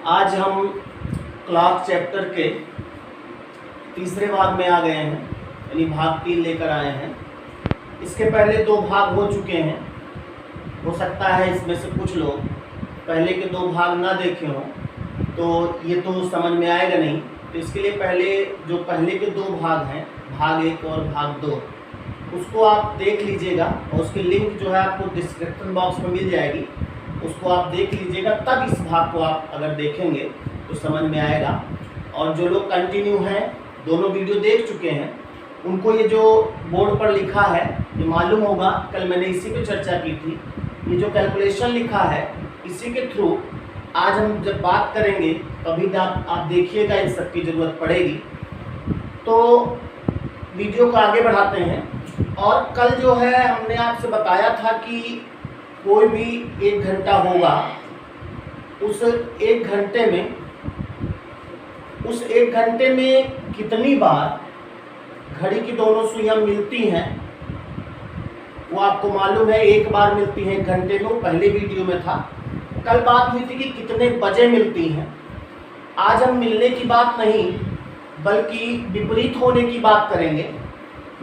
आज हम clock chapter के तीसरे भाग में आ गए हैं, यानी भाग 3 लेकर आए हैं। इसके पहले 2 भाग हो चुके हैं। हो सकता है इसमें से कुछ लोग पहले के 2 भाग ना देखे हों, तो ये तो समझ में आएगा नहीं। तो इसके लिए पहले के 2 भाग हैं, भाग 1 और भाग 2, उसको आप देख लीजिएगा और उसकी लिंक जो है आपको डिस्क्रिप्शन बॉक्स में मिल जाएगी। उसको आप देख लीजिएगा, तब इस भाग को आप अगर देखेंगे तो समझ में आएगा। और जो लोग कंटिन्यू हैं, दोनों वीडियो देख चुके हैं, उनको ये जो बोर्ड पर लिखा है ये मालूम होगा, कल मैंने इसी पे चर्चा की थी। ये जो कैलकुलेशन लिखा है, इसी के थ्रू आज हम जब बात करेंगे तभी आप देखिएगा, इन सब की ज़रूरत पड़ेगी। तो वीडियो को आगे बढ़ाते हैं। और कल जो है हमने आपसे बताया था कि कोई भी 1 घंटा होगा, उस 1 घंटे में कितनी बार घड़ी की दोनों सुइयां मिलती हैं, वो आपको मालूम है। 1 बार मिलती है 1 घंटे में, वो पहले वीडियो में था। कल बात हुई थी कि कितने बजे मिलती हैं। आज हम मिलने की बात नहीं बल्कि विपरीत होने की बात करेंगे।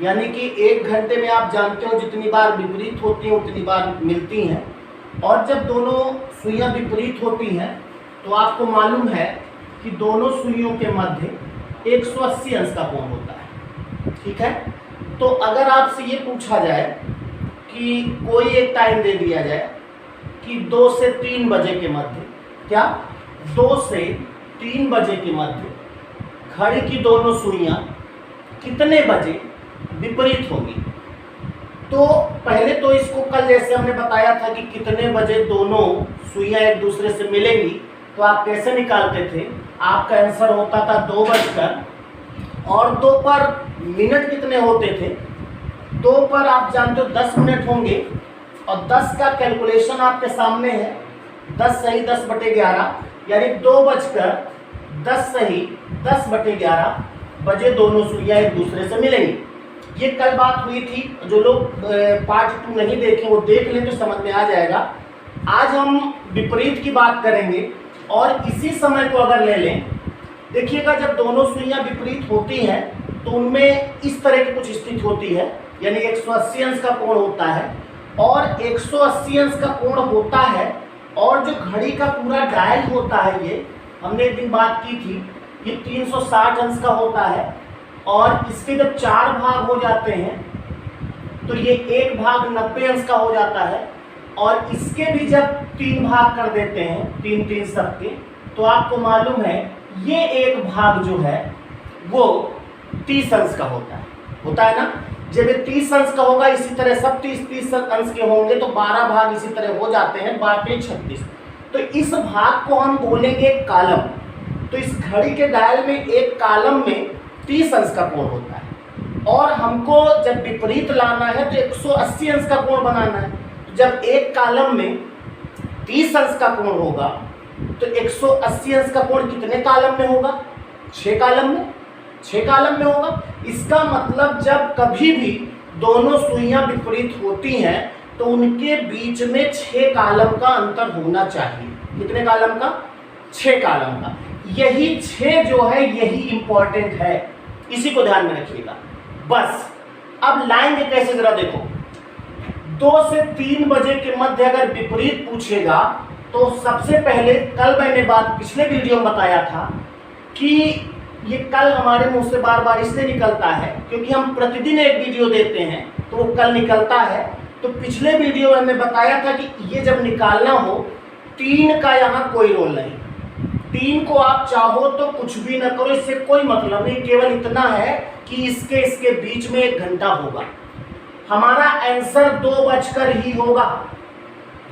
यानी कि 1 घंटे में आप जानते हो जितनी बार विपरीत होती हैं उतनी बार मिलती हैं। और जब दोनों सुइयां विपरीत होती हैं तो आपको मालूम है कि दोनों सुइयों के मध्य 180 अंश का कोण होता है। ठीक है, तो अगर आपसे ये पूछा जाए कि कोई एक टाइम दे दिया जाए कि 2 से 3 बजे के मध्य, क्या 2 से 3 बजे के मध्य घड़ी की दोनों सुइयां कितने बजे विपरीत होगी, तो पहले तो इसको कल जैसे हमने बताया था कि कितने बजे दोनों सुइयां एक दूसरे से मिलेंगी, तो आप कैसे निकालते थे। आपका आंसर होता था 2 बजकर, और 2 पर मिनट कितने होते थे, 2 पर आप जानते हो 10 मिनट होंगे। और 10 का कैलकुलेशन आपके सामने है, 10 सही 10/11, यानी 2 बजकर 10 सही 10/11 बजे दोनों सुइयां एक दूसरे से मिलेंगी। ये कल बात हुई थी। जो लोग पार्ट 2 नहीं देखे वो देख लें तो समझ में आ जाएगा। आज हम विपरीत की बात करेंगे और इसी समय को अगर ले लें, देखिएगा जब दोनों सुइयां विपरीत होती हैं तो उनमें इस तरह की कुछ स्थिति होती है, यानी 180 अंश का कोण होता है। और 180 अंश का कोण होता है और जो घड़ी का पूरा डायल होता है, ये हमने एक दिन बात की थी, ये 360 अंश का होता है। और इसके जब 4 भाग हो जाते हैं तो ये 1 भाग 90 अंश का हो जाता है। और इसके भी जब 3 भाग कर देते हैं, 3 सबके, तो आपको मालूम है ये 1 भाग जो है वो 30 अंश का होता है ना। जब ये 30 अंश का होगा, इसी तरह सब 30 अंश के होंगे तो 12 भाग इसी तरह हो जाते हैं, 12 36। तो इस भाग को हम बोलेंगे कॉलम। तो इस घड़ी के डायल में एक कॉलम में 30 अंश का कोण होता है। और हमको जब विपरीत लाना है तो 180 अंश का कोण बनाना है। जब एक कॉलम में 30 अंश का कोण होगा तो 180 अंश का कोण कितने कॉलम में होगा, 6 कॉलम में। 6 कॉलम में होगा। इसका मतलब जब कभी भी दोनों सुइयां विपरीत होती हैं तो उनके बीच में 6 कॉलम का अंतर होना चाहिए। कितने कॉलम का, 6 कॉलम का। यही 6 जो है यही इंपॉर्टेंट है, इसी को ध्यान में रखिएगा बस। अब लाएंगे कैसे जरा देखो। 2 से 3 बजे के मध्य अगर विपरीत पूछेगा तो सबसे पहले, कल मैंने पिछले वीडियो में बताया था कि ये कल हमारे मुंह से बार बार इसलिए निकलता है क्योंकि हम प्रतिदिन एक वीडियो देते हैं तो वो कल निकलता है। तो पिछले वीडियो में हमने बताया था कि ये जब निकालना हो, 3 का यहाँ कोई रोल नहीं। 3 को आप चाहो तो कुछ भी न करो, इससे कोई मतलब नहीं। केवल इतना है कि इसके बीच में 1 घंटा होगा। हमारा आंसर 2 बजकर ही होगा।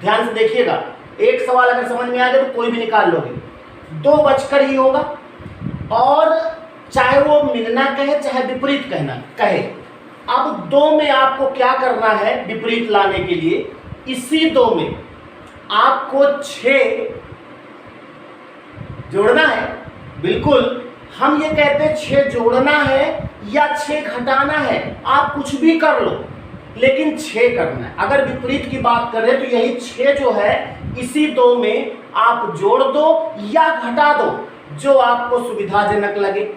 ध्यान से देखिएगा, एक सवाल अगर समझ में आ गया तो कोई भी निकाल लोगे। 2 बजकर ही होगा। और चाहे वो मिलना कहे चाहे विपरीत कहना कहे, अब 2 में आपको क्या करना है विपरीत लाने के लिए, इसी 2 में आपको 6 जोड़ना है। बिल्कुल, हम ये कहते हैं 6 जोड़ना है या 6 घटाना है, आप कुछ भी कर लो लेकिन 6 करना है। अगर विपरीत की बात करें तो यही 6 जो है इसी 2 में आप जोड़ दो या घटा दो, जो आपको सुविधाजनक लगे।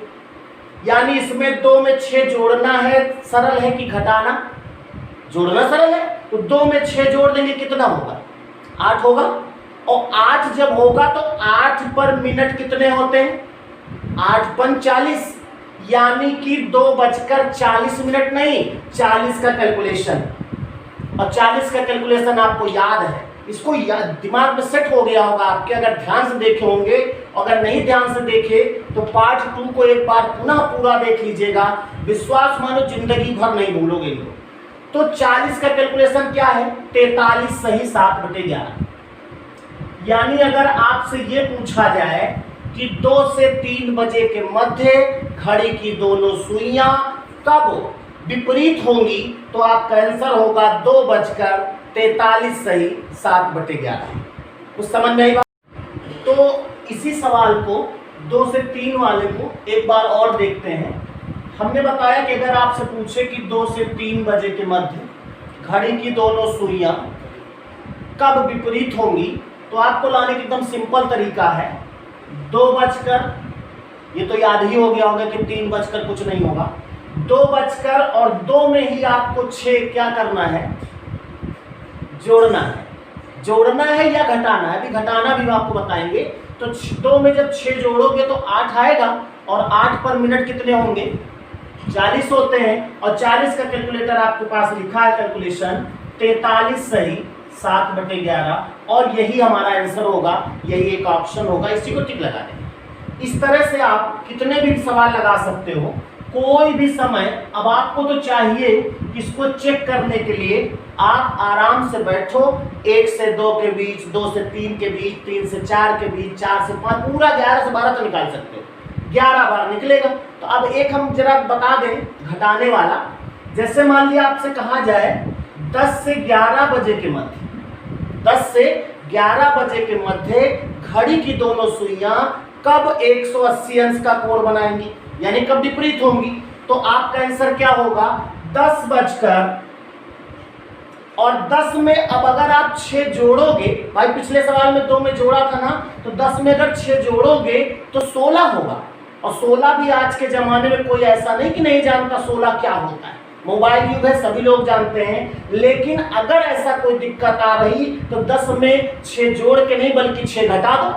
यानी इसमें 2 में 6 जोड़ना है सरल है कि घटाना? जोड़ना सरल है, तो 2 में 6 जोड़ देंगे कितना होगा? 8 होगा। और 8 जब होगा तो 8 पर मिनट कितने होते हैं? 8 पन 40, यानी कि 2:40 नहीं, 40 का कैलकुलेशन। और 40 का कैलकुलेशन आपको याद है, इसको दिमाग में सेट हो गया होगा आपके, अगर ध्यान से देखे होंगे। अगर नहीं ध्यान से देखे तो पार्ट 2 को एक बार पुनः पूरा देख लीजिएगा, विश्वास मानो जिंदगी भर नहीं भूलोगे इनको। तो 40 का कैलकुलेशन क्या है? 43 सही 7/11। यानी अगर आपसे ये पूछा जाए कि 2 से 3 बजे के मध्य घड़ी की दोनों सुइयां कब विपरीत होंगी, तो आपका आंसर होगा 2:43 सही 7/11। कुछ समझ में आई बात? तो इसी सवाल को 2 से 3 वाले को एक बार और देखते हैं। हमने बताया कि अगर आपसे पूछे कि 2 से 3 बजे के मध्य घड़ी की दोनों सुइयां कब विपरीत होंगी, तो आपको लाने का एकदम सिंपल तरीका है। 2 बजकर, ये तो याद ही हो गया होगा कि 3 बजकर कुछ नहीं होगा, 2 बजकर और 2 में ही आपको 6 क्या करना है? जोड़ना है। जोड़ना है या घटाना है? अभी घटाना भी आपको बताएंगे। तो 2 में जब 6 जोड़ोगे तो 8 आएगा, और 8 पर मिनट कितने होंगे? 40 होते हैं। और 40 का कैलकुलेटर आपके पास लिखा है कैलकुलेशन, 43 सही 7/11, और यही हमारा आंसर होगा, यही एक ऑप्शन होगा, इसी को टिक लगा दें। इस तरह से आप कितने भी सवाल लगा सकते हो, कोई भी समय। अब आपको तो चाहिए इसको चेक करने के लिए आप आराम से बैठो, 1 से 2 के बीच, 2 से 3 के बीच, 3 से 4 के बीच, 4 से 5, पूरा 11 से 12 तो निकाल सकते हो, 11 बार निकलेगा। तो अब एक हम जरा बता दें घटाने वाला। जैसे मान लिया आपसे कहा जाए 10 से 11 बजे के मध्य, 10 से 11 बजे के मध्य घड़ी की दोनों सुइयां कब 180 अंश का कोण बनाएंगी, यानी कब विपरीत होंगी, तो आपका आंसर क्या होगा? 10 बजकर और 10 में अब अगर आप 6 जोड़ोगे, भाई पिछले सवाल में 2 में जोड़ा था ना, तो 10 में अगर 6 जोड़ोगे तो 16 होगा। और 16 भी आज के जमाने में कोई ऐसा नहीं कि नहीं जानता 16 क्या होता है। मोबाइल युग है, सभी लोग जानते हैं। लेकिन अगर ऐसा कोई दिक्कत आ रही तो 10 में 6 जोड़ के नहीं बल्कि 6 घटा दो।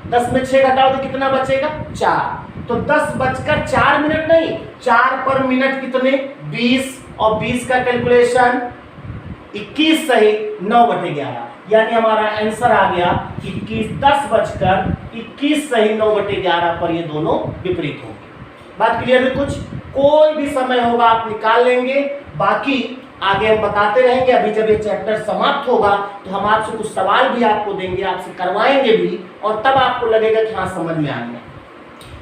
10 में 6 घटाओ तो कितना बचेगा? 4। तो 10:04 नहीं, 4 पर मिनट कितने? 20, और 20 का कैलकुलेशन 21 सही 9/11। यानी हमारा आंसर आ गया 21, 10:21 सही 9/11 पर ये दोनों विपरीत होंगे। बात क्लियर है? कुछ कोई भी समय होगा आप निकाल लेंगे, बाकी आगे हम बताते रहेंगे। अभी जब ये चैप्टर समाप्त होगा तो हम आपसे कुछ सवाल भी आपको देंगे, आपसे करवाएंगे भी, और तब आपको लगेगा कि हाँ समझ में आ गया।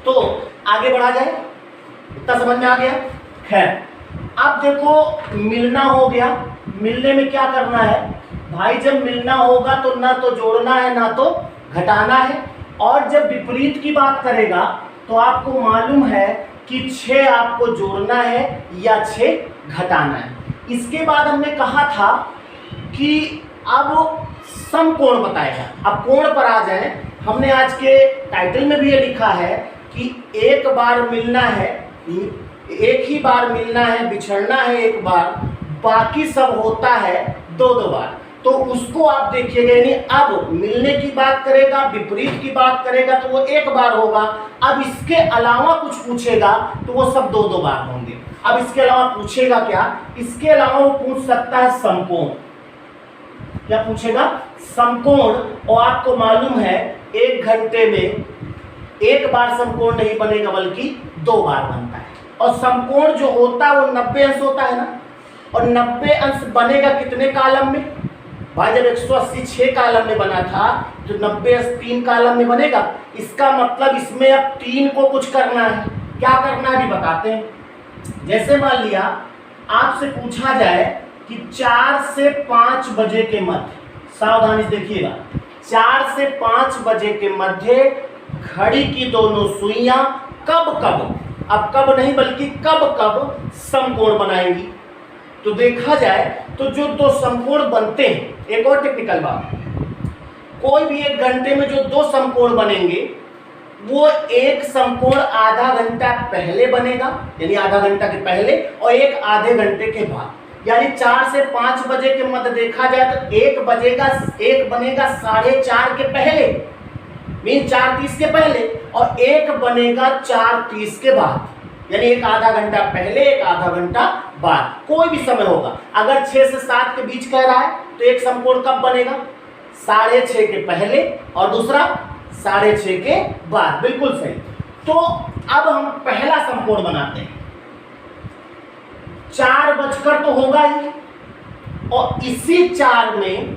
तो आगे बढ़ा जाए, इतना समझ में आ गया? खैर, अब देखो मिलना हो गया। मिलने में क्या करना है भाई? जब मिलना होगा तो ना तो जोड़ना है ना तो घटाना है। और जब विपरीत की बात करेगा तो आपको मालूम है कि 6 आपको जोड़ना है या 6 घटाना है। इसके बाद हमने कहा था कि अब समकोण बताएगा। अब कोण पर आ जाए, हमने आज के टाइटल में भी ये लिखा है कि एक बार मिलना है, एक ही बार मिलना है, बिछड़ना है एक बार, बाकी सब होता है 2-2 बार। तो उसको आप देखिएगा, यानी अब मिलने की बात करेगा, विपरीत की बात करेगा तो वो एक बार होगा। अब इसके अलावा कुछ पूछेगा तो वो सब 2-2 बार होंगे। अब इसके अलावा पूछेगा क्या? इसके अलावा वो पूछ सकता है समकोण। क्या पूछेगा? समकोण। और आपको मालूम है 1 घंटे में एक बार समकोण नहीं बनेगा बल्कि 2 बार बनता है। और समकोण जो होता है वो 90 अंश होता है ना, और 90 अंश बनेगा कितने कालम में? भाई जब 180 6 कालम में बना था तो 90 अंश 3 कालम में बनेगा। इसका मतलब इसमें अब 3 को कुछ करना है। क्या करना है भी बताते हैं। जैसे मान लिया आपसे पूछा जाए कि 4 से 5 बजे के मध्य, सावधानी से देखिएगा, 4 से 5 बजे के मध्य घड़ी की दोनों सुइयां कब कब, अब कब नहीं बल्कि कब कब समकोण बनाएंगी। तो देखा जाए तो जो 2 समकोण बनते हैं, एक और टेक्निकल बात, कोई भी एक घंटे में जो दो समकोण बनेंगे वो एक समकोण आधा घंटा पहले बनेगा, यानी आधा घंटा के पहले, और एक आधे घंटे के बाद। यानी 4 से 5 बजे के मध्य देखा जाए तो एक बनेगा 4:30 के पहले, मीन 4:30 के पहले, और एक बनेगा 4:30 के बाद, यानी एक आधा घंटा पहले एक आधा घंटा बाद, कोई भी समय होगा। अगर 6 से 7 के बीच कह रहा है तो एक समकोण कब बनेगा? 6:30 के पहले और दूसरा 6:30 के बाद। बिल्कुल सही। तो अब हम पहला समकोण बनाते हैं। 4 बजकर तो होगा ही, और इसी 4 में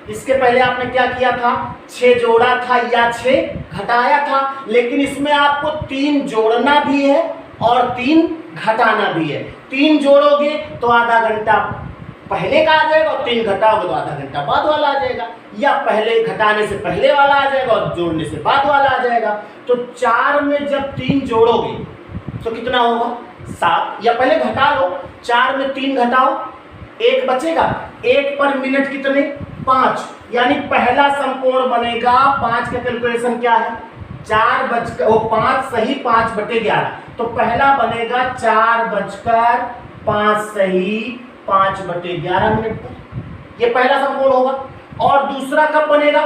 इसके पहले आपने क्या किया था? 6 जोड़ा था या 6 घटाया था, लेकिन इसमें आपको 3 जोड़ना भी है और 3 घटाना भी है। 3 जोड़ोगे तो आधा घंटा पहले का आ जाएगा और 3 घटाओगे तो आधा घंटा बाद वाला आ जाएगा, या पहले घटाने से पहले वाला आ जाएगा और जोड़ने से बाद वाला आ जाएगा। तो 4 में जब 3 जोड़ोगे तो कितना होगा? 7, या पहले घटा लो, 4 में 3 घटाओ, 1 बचेगा। 1 पर मिनट कितने? 5, यानी पहला समकोण बनेगा। 5 का कैलकुलेशन क्या है? 4 बजकर 5 सही 5/11, तो पहला बनेगा 4 बजकर 5 सही 5/11 मिनट पर, ये पहला समकोण होगा। और दूसरा कब बनेगा?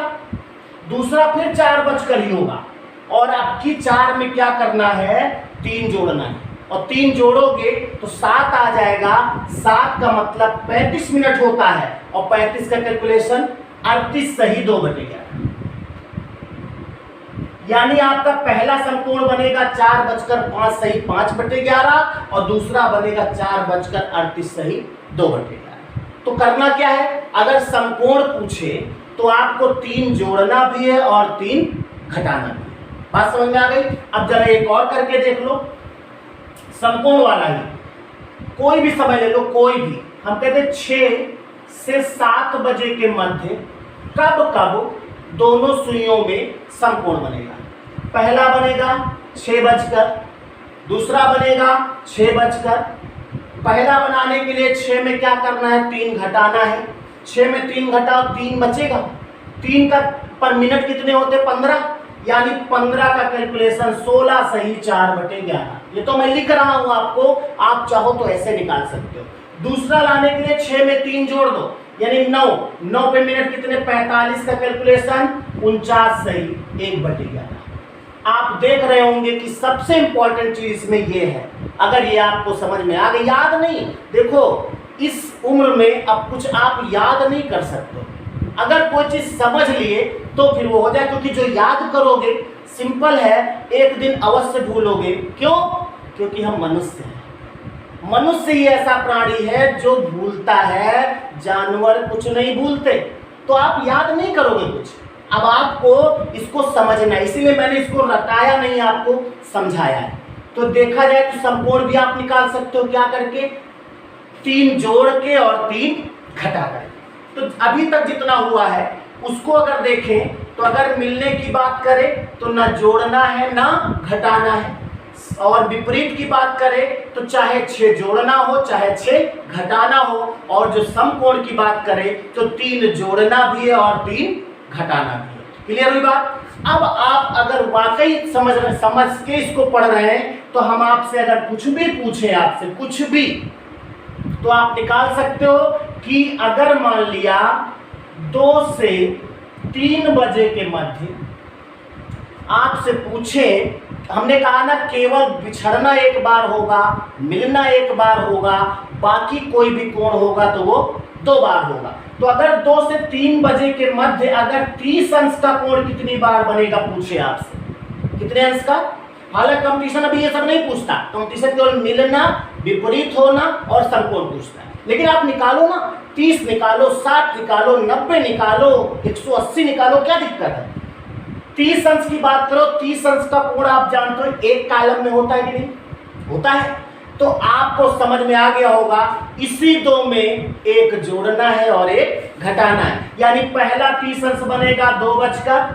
दूसरा फिर 4 बजकर ही होगा, और आपकी 4 में क्या करना है? 3 जोड़ना है, और 3 जोड़ोगे तो 7 आ जाएगा। 7 का मतलब 35 मिनट होता है, और 35 का कैलकुलेशन 38 सही 2/11, यानी आपका पहला समकोण बनेगा 4 बजकर 5 सही 5/11, और दूसरा बनेगा 4 बजकर 38 सही 2/11। तो करना क्या है? अगर समकोण पूछे तो आपको 3 जोड़ना भी है और 3 घटाना भी है। बात समझ में आ गई? अब जरा एक और करके देख लो, समकोण वाला ही, कोई भी समय ले लो, कोई भी। हम कहते हैं 6 से 7 बजे के मध्य कब कब दोनों सुइयों में समकोण बनेगा? पहला बनेगा 6 बजकर, दूसरा बनेगा 6 बजकर। पहला बनाने के लिए 6 में क्या करना है? 3 घटाना है। 6 में 3 घटाओ, 3 बचेगा। 3 का पर मिनट कितने होते? 15, यानी 15 का कैलकुलेशन 16 सही 4/11। ये तो मैं लिख रहा हूं आपको, आप चाहो तो ऐसे निकाल सकते हो। दूसरा लाने के लिए 6 में 3 जोड़ दो, यानी 9 पे मिनट कितने? 45 का कैलकुलेशन 49 सही 1/11। आप देख रहे होंगे कि सबसे इंपॉर्टेंट चीज इसमें ये है, अगर ये आपको समझ में आ गई, याद नहीं, देखो इस उम्र में अब कुछ आप याद नहीं कर सकते। अगर कोई चीज समझ लिए तो फिर वो हो जाए, क्योंकि जो याद करोगे सिंपल है, एक दिन अवश्य भूलोगे। क्यों? क्योंकि हम मनुष्य हैं। मनुष्य ही ऐसा प्राणी है जो भूलता है, जानवर कुछ नहीं भूलते। तो आप याद नहीं करोगे कुछ। अब आपको इसको समझना, इसीलिए मैंने इसको रटाया नहीं, आपको समझाया है। तो देखा जाए तो समकोण भी आप निकाल सकते हो, क्या करके? 3 जोड़ के और 3 घटा कर। तो अभी तक जितना हुआ है उसको अगर देखें तो अगर मिलने की बात करें तो ना जोड़ना है ना घटाना है, और विपरीत की बात करें तो चाहे 6 जोड़ना हो चाहे 6 घटाना हो, और जो समकोण की बात करें तो 3 जोड़ना भी है और 3 घटाना भी है। क्लियर हुई बात? अब आप अगर वाकई समझ के इसको पढ़ रहे हैं तो हम आपसे अगर कुछ भी पूछे, आपसे कुछ भी, तो आप निकाल सकते हो कि अगर मान लिया 2 से 3 बजे के मध्य आपसे पूछे, हमने कहा ना केवल बिछड़ना एक बार होगा, मिलना एक बार होगा, बाकी कोई भी कोण होगा तो वो 2 बार होगा। तो अगर 2 से 3 बजे के मध्य अगर 30 अंश का कोण कितनी बार बनेगा पूछे आपसे, कितने अंश का? हालांकि कंपटीशन अभी ये सब नहीं पूछता, कंपटीशन केवल मिलना, विपरीत होना और समकोण पूछता है। लेकिन आप निकालो ना, 30 निकालो, 60 निकालो, 90 निकालो, 180 निकालो, क्या दिक्कत है? 30 अंश की बात करो, 30 अंश का कोण आप जानते हो एक कॉलम में होता है कि नहीं होता है? तो आपको समझ में आ गया होगा, इसी 2 में एक जोड़ना है और एक घटाना है। यानी पहला 30 अंश बनेगा 2 बजकर,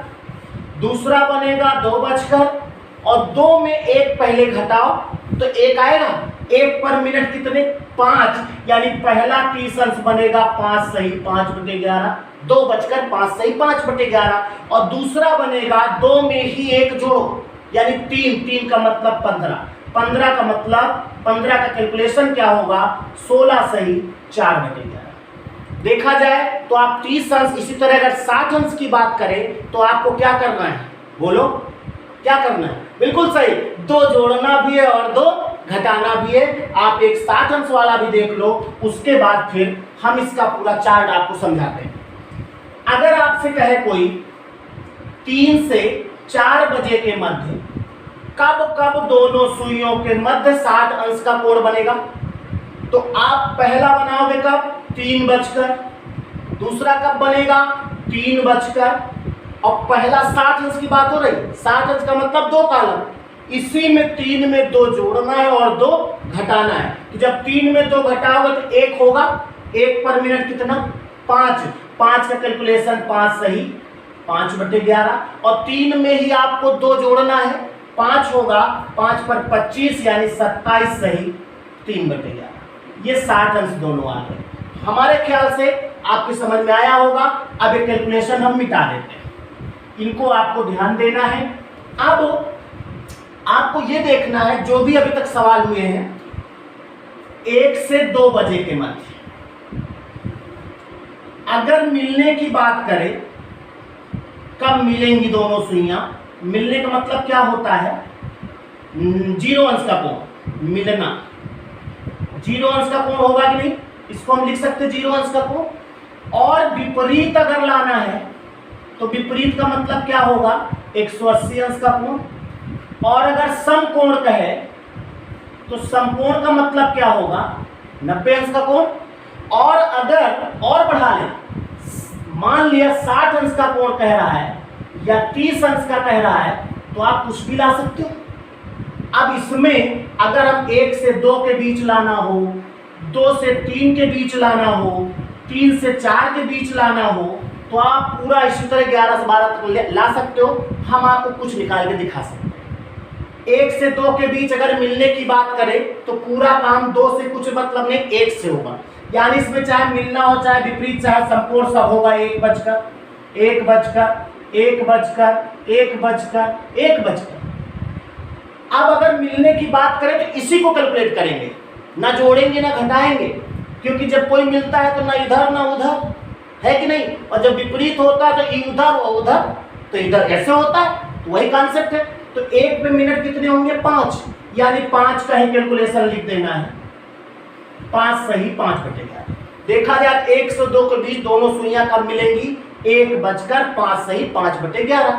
दूसरा बनेगा 2 बजकर, और 2 में एक पहले घटाओ तो 1 आएगा, 1 पर मिनट कितने 5, यानी पहला 30 अंश बनेगा 5 सही 5/11, 2:05 सही 5/11, और दूसरा बनेगा 2 में ही 1 जोड़ो यानी 3 का मतलब 15 का मतलब 15 का कैलकुलेशन क्या होगा 16 सही 4/11। देखा जाए तो आप 30 अंश, इसी तरह अगर 60 अंश की बात करें तो आपको क्या करना है, बोलो क्या करना है, बिल्कुल सही, 2 जोड़ना भी है और 2 घटाना भी है। आप एक 60 अंश वाला भी देख लो, उसके बाद फिर हम इसका पूरा चार्ट आपको समझाते हैं। अगर आपसे कहे कोई 3 से 4 बजे के मध्य कब कब दोनों सुइयों के मध्य 60 अंश का कोण बनेगा, तो आप पहला बनाओगे कब 3 बजकर, दूसरा कब बनेगा 3 बजकर, और पहला 60 अंश की बात हो रही, 60 अंश का मतलब 2 कॉलम, इसी में 3 में 2 जोड़ना है और 2 घटाना है। तो जब 3 में 2 घटाओगे तो 1 होगा, 1 पर मिनट कितना 5 का कैलकुलेशन 5 सही 5/11, और 3 में ही आपको 2 जोड़ना है, 5 होगा, 5 पर 25 यानी 27 सही 3/11। ये 60 अंश दोनों आ गए। हमारे ख्याल से आपकी समझ में आया होगा। अब ये कैलकुलेशन हम मिटा देते हैं, इनको आपको ध्यान देना है। अब आपको ये देखना है जो भी अभी तक सवाल हुए हैं 1 से 2 बजे के मध्य अगर मिलने की बात करें, कब मिलेंगी दोनों सुइयां, मिलने का मतलब क्या होता है 0 अंश का कोण मिलना, 0 अंश का कोण होगा कि नहीं, इसको हम लिख सकते 0 अंश का कोण। और विपरीत अगर लाना है तो विपरीत का मतलब क्या होगा 180 अंश का कोण। और अगर समकोण कहे तो समकोण का मतलब क्या होगा 90 अंश का कोण। और अगर और बढ़ा लें, मान लिया 60 अंश का कोण कह रहा है या 30 अंश का कह रहा है, तो आप कुछ भी ला सकते हो। अब इसमें अगर हम 1 से 2 के बीच लाना हो, 2 से 3 के बीच लाना हो, 3 से 4 के बीच लाना हो, तो आप पूरा इसी तरह 11 से 12 तक ला सकते हो। हम आपको कुछ निकाल के दिखा सकते हैं। 1 से 2 के बीच अगर मिलने की बात करें तो पूरा काम 2 से कुछ मतलब नहीं 1 से होगा, यानी इसमें चाहे मिलना हो चाहे विपरीत चाहे संपूर्ण सब होगा 1 बजकर 1 बजकर 1 बजकर 1 बजकर 1 बजकर। अब अगर मिलने की बात करें तो इसी को कैलकुलेट करेंगे, ना जोड़ेंगे ना घटाएंगे, क्योंकि जब कोई मिलता है तो ना इधर ना उधर, है कि नहीं, और जब विपरीत होता है तो इधर और उधर, तो इधर ऐसे होता है, तो वही कॉन्सेप्ट है। तो 1 पे मिनट कितने होंगे 5, यानी 5 का ही कैलकुलेशन लिख देना है 5 सही 5/11। देखा जाए 1 से 2 के बीच दोनों सुइयां कब मिलेंगी 1 बजकर 5 सही 5/11।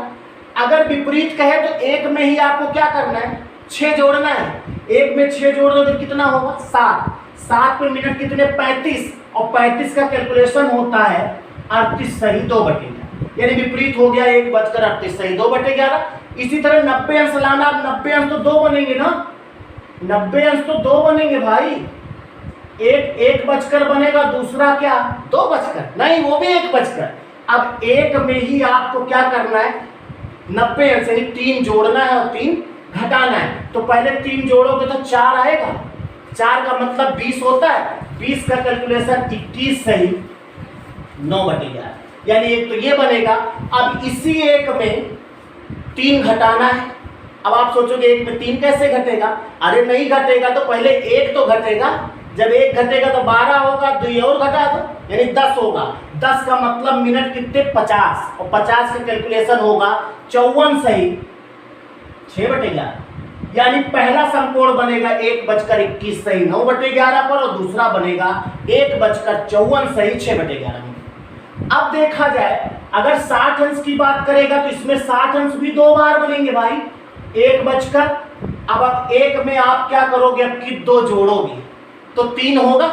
अगर विपरीत कहे तो 1 में ही आपको क्या करना है 6 जोड़ना है, 1 में 6 जोड़ दो तो कितना होगा 7 पे मिनट कितने 35, और 35 का कैलकुलेशन होता है 38 सही 2/11, यानी विपरीत हो गया 1 बजकर 38 सही 2/11। इसी तरह 90 अंश लाना, 90 अंश तो 2 बनेंगे ना, 90 अंश तो 2 बनेंगे भाई, एक 1 बजकर बनेगा, दूसरा क्या 2 बजकर, नहीं वो भी 1 बजकर। अब 1 में ही आपको क्या करना है 90 अंश यानी 3 जोड़ना है और 3 घटाना है। तो पहले 3 जोड़ोगे तो 4 आएगा, 4 का मतलब 20 होता है, 20 का कैलकुलेशन 21 सही 9/11, यानी एक तो ये बनेगा। अब इसी 1 में 3 घटाना है। अब आप सोचोगे 1 में 3 कैसे घटेगा, अरे नहीं घटेगा, तो पहले 1 तो घटेगा, जब 1 घटेगा तो 12 होगा, 2 और घटा दो यानी 10 होगा, 10 का मतलब मिनट कितने 50, और 50 का कैलकुलेशन होगा 54 सही 6/11, यानी पहला समकोण बनेगा 1 बजकर 21 सही 9/11 पर, और दूसरा बनेगा 1 बजकर 54 सही 6/11 में। अब देखा जाए अगर 60 अंश की बात करेगा तो इसमें 60 अंश भी 2 बार बनेंगे भाई 1 बजकर। अब 1 में आप क्या करोगे, अब की 2 जोड़ोगे तो 3 होगा,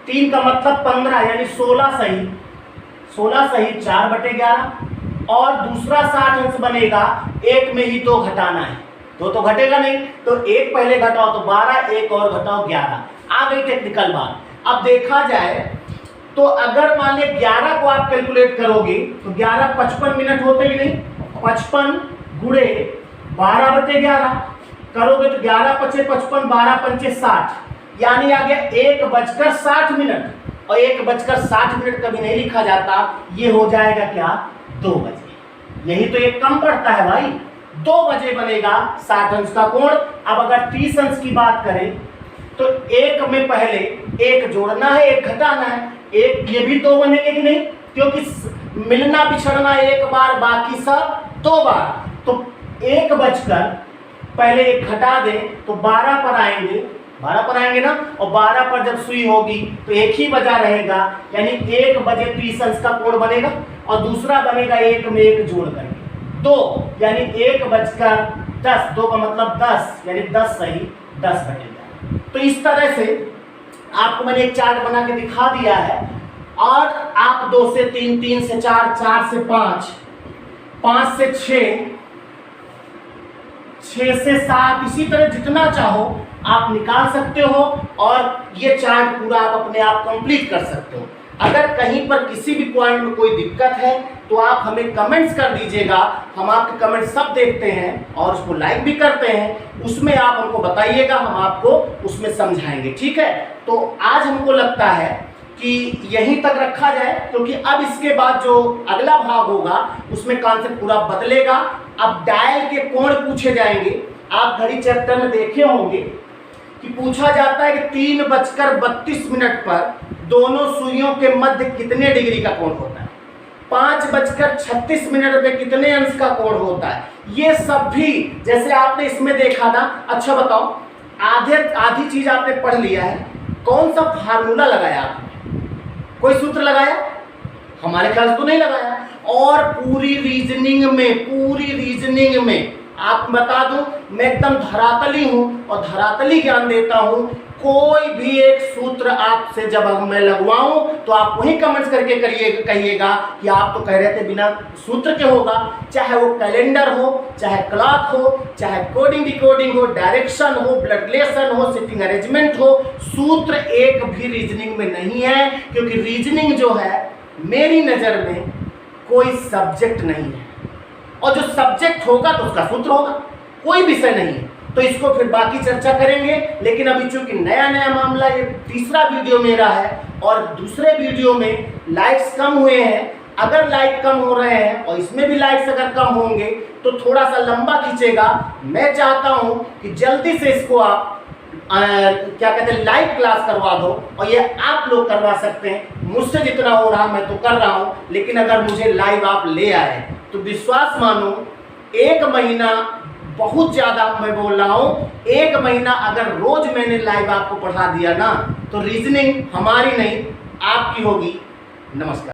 3 का मतलब 15 यानी 16 सही 4/11, और दूसरा 60 अंश बनेगा 1 में ही 2 घटाना है, 2 तो घटेगा नहीं, तो 1 पहले घटाओ तो 12, 1 और घटाओ 11, आ गई टेक्निकल बात। अब देखा जाए तो अगर मान लिया 11 को आप कैलकुलेट करोगे तो 11 55 मिनट होते ही नहीं, 55 गुणे 12/11 करोगे तो 11 × 5 = 55, 12 × 5 = 60, यानी आ गया 1:60 और 1:60 कभी नहीं लिखा जाता, ये हो जाएगा क्या 2 बजे। यही तो एक कम पड़ता है भाई, 2 बजे बनेगा 60 अंश का कोण। अब अगर 30 अंश की बात करें तो एक में पहले एक जोड़ना है, एक घटाना है, एक ये भी 2 बनेंगे कि नहीं, क्योंकि मिलना बिछड़ना एक बार, बाकी सब 2 बार। तो 1 बजकर पहले एक घटा दें तो 12 पर आएंगे, 12 पर आएंगे ना, और 12 पर जब सुई होगी तो एक ही बजा रहेगा, यानी 1 बजे 30 अंश का कोण बनेगा, और दूसरा बनेगा 1 में 1 जोड़ करके 2, यानी 1:10, 2 का मतलब 10, यानी 10 सही 10 बनेगा। तो इस तरह से आपको मैंने एक चार्ट बना के दिखा दिया है, और आप 2 से 3, 3 से 4, 4 से 5, 5 से 6, 6 से 7, इसी तरह जितना चाहो आप निकाल सकते हो, और ये चार्ट पूरा आप अपने आप कंप्लीट कर सकते हो। अगर कहीं पर किसी भी पॉइंट में कोई दिक्कत है तो आप हमें कमेंट्स कर दीजिएगा, हम आपके कमेंट सब देखते हैं और उसको लाइक भी करते हैं, उसमें आप हमको बताइएगा, हम आपको उसमें समझाएंगे, ठीक है। तो आज हमको लगता है कि यहीं तक रखा जाए, क्योंकि अब इसके बाद जो अगला भाग होगा उसमें कॉन्सेप्ट पूरा बदलेगा। अब डायल के कोण पूछे जाएंगे। आप घड़ी चैप्टर में देखे होंगे कि पूछा जाता है कि 3:32 पर दोनों सुइयों के मध्य कितने डिग्री का कोण होता है, 5:36 पे कितने अंश का कोण होता है। ये सब भी जैसे आपने इसमें देखा ना। अच्छा बताओ, आधी चीज आपने पढ़ लिया है, कौन सा फार्मूला लगाया आपने, कोई सूत्र लगाया? हमारे ख्याल से तो नहीं लगाया। और पूरी रीजनिंग में आप बता दूं, मैं एकदम धरातली हूं और धरातली ज्ञान देता हूं। कोई भी एक सूत्र आपसे जब मैं लगवाऊं तो आप वही कमेंट्स करके कहिएगा कि आप तो कह रहे थे बिना सूत्र के होगा। चाहे वो कैलेंडर हो, चाहे क्लॉक हो, चाहे कोडिंग डिकोडिंग हो, डायरेक्शन हो, ब्लड रिलेशन हो, सिटिंग अरेंजमेंट हो, सूत्र एक भी रीजनिंग में नहीं है, क्योंकि रीजनिंग जो है मेरी नज़र में कोई सब्जेक्ट नहीं है, और जो सब्जेक्ट होगा तो उसका सूत्र होगा, कोई विषय नहीं है। तो इसको फिर बाकी चर्चा करेंगे, लेकिन अभी चूंकि नया मामला, ये तीसरा वीडियो मेरा है और दूसरे वीडियो में लाइक्स कम हुए हैं। अगर लाइक कम हो रहे हैं और इसमें भी लाइक्स अगर कम होंगे तो थोड़ा सा लंबा खींचेगा। मैं चाहता हूं कि जल्दी से इसको आप क्या कहते हैं, लाइव क्लास करवा दो, और ये आप लोग करवा सकते हैं। मुझसे जितना हो रहा मैं तो कर रहा हूं, लेकिन अगर मुझे लाइव आप ले आए तो विश्वास मानो 1 महीना, बहुत ज़्यादा मैं बोल रहा हूँ, 1 महीना अगर रोज मैंने लाइव आपको पढ़ा दिया ना, तो रीजनिंग हमारी नहीं आपकी होगी। नमस्कार।